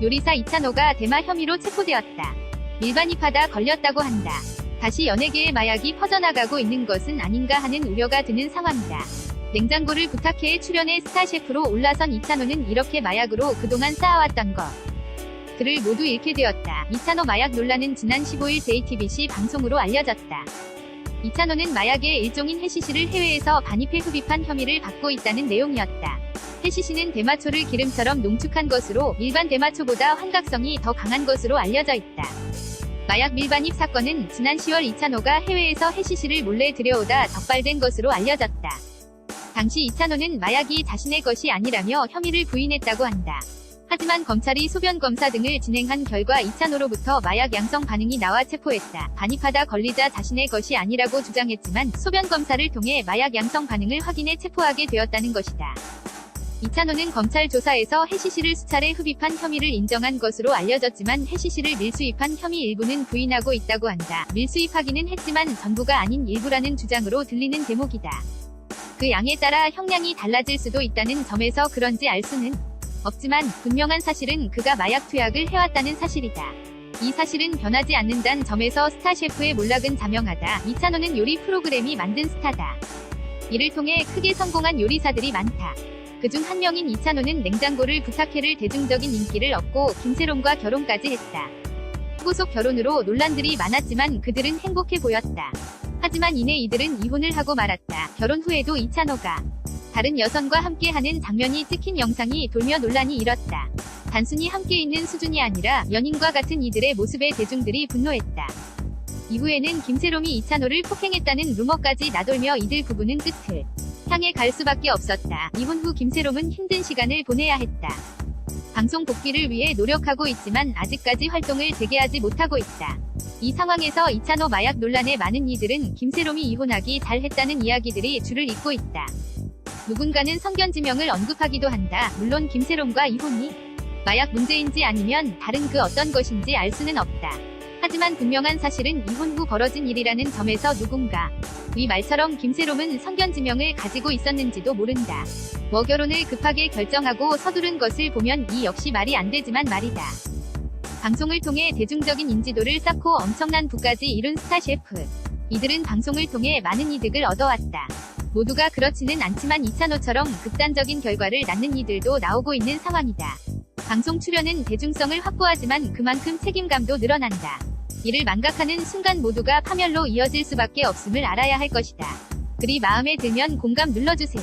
요리사 이찬호가 대마 혐의로 체포되었다. 밀반입하다 걸렸다고 한다. 다시 연예계에 마약이 퍼져나가고 있는 것은 아닌가 하는 우려가 드는 상황이다. 냉장고를 부탁해 출연해 스타셰프로 올라선 이찬호는 이렇게 마약으로 그동안 쌓아왔던 것들을 모두 잃게 되었다. 이찬호 마약 논란은 지난 15일 JTBC 방송으로 알려졌다. 이찬호는 마약의 일종인 해시시를 해외에서 반입해 흡입한 혐의를 받고 있다는 내용이었다. 해시시는 대마초를 기름처럼 농축한 것으로 일반 대마초보다 환각성이 더 강한 것으로 알려져 있다. 마약 밀반입 사건은 지난 10월 이찬호가 해외에서 해시시를 몰래 들여오다 적발된 것으로 알려졌다. 당시 이찬호는 마약이 자신의 것이 아니라며 혐의를 부인했다고 한다. 하지만 검찰이 소변 검사 등을 진행한 결과 이찬호로부터 마약 양성 반응이 나와 체포했다. 반입하다 걸리자 자신의 것이 아니라고 주장했지만 소변 검사를 통해 마약 양성 반응을 확인해 체포하게 되었다는 것이다. 이찬호는 검찰 조사에서 해시시를 수차례 흡입한 혐의를 인정한 것으로 알려졌지만 해시시를 밀수입한 혐의 일부는 부인하고 있다고 한다. 밀수입하기는 했지만 전부가 아닌 일부라는 주장으로 들리는 대목이다. 그 양에 따라 형량이 달라질 수도 있다는 점에서 그런지 알 수는 없지만 분명한 사실은 그가 마약 투약을 해왔다는 사실이다. 이 사실은 변하지 않는다는 점에서 스타셰프의 몰락은 자명하다. 이찬호는 요리 프로그램이 만든 스타다. 이를 통해 크게 성공한 요리사들이 많다. 그중 한 명인 이찬호는 냉장고를 부탁해를 대중적인 인기를 얻고 김세롬과 결혼까지 했다. 후속 결혼으로 논란들이 많았지만 그들은 행복해 보였다. 하지만 이내 이들은 이혼을 하고 말았다. 결혼 후에도 이찬호가 다른 여성과 함께하는 장면이 찍힌 영상이 돌며 논란이 일었다. 단순히 함께 있는 수준이 아니라 연인과 같은 이들의 모습에 대중들이 분노했다. 이후에는 김세롬이 이찬호를 폭행했다는 루머까지 나돌며 이들 부부는 끝을 향해 갈 수밖에 없었다. 이혼 후 김세롬은 힘든 시간을 보내야 했다. 방송 복귀를 위해 노력하고 있지만 아직까지 활동을 재개하지 못하고 있다. 이 상황에서 이찬호 마약 논란에 많은 이들은 김세롬이 이혼하기 잘했다는 이야기들이 줄을 잇고 있다. 누군가는 성견지명을 언급하기도 한다. 물론 김세롬과 이혼이 마약 문제인지 아니면 다른 그 어떤 것인지 알 수는 없다. 하지만 분명한 사실은 이혼 후 벌어진 일이라는 점에서 누군가 위 말처럼 김세롬은 성견지명을 가지고 있었는지도 모른다. 결혼을 급하게 결정하고 서두른 것을 보면 이 역시 말이 안 되지만 말이다. 방송을 통해 대중적인 인지도를 쌓고 엄청난 부까지 이룬 스타셰프. 이들은 방송을 통해 많은 이득을 얻어왔다. 모두가 그렇지는 않지만 이찬호처럼 극단적인 결과를 낳는 이들도 나오고 있는 상황이다. 방송 출연은 대중성을 확보하지만 그만큼 책임감도 늘어난다. 이를 망각하는 순간 모두가 파멸로 이어질 수밖에 없음을 알아야 할 것이다. 글이 마음에 들면 공감 눌러주세요.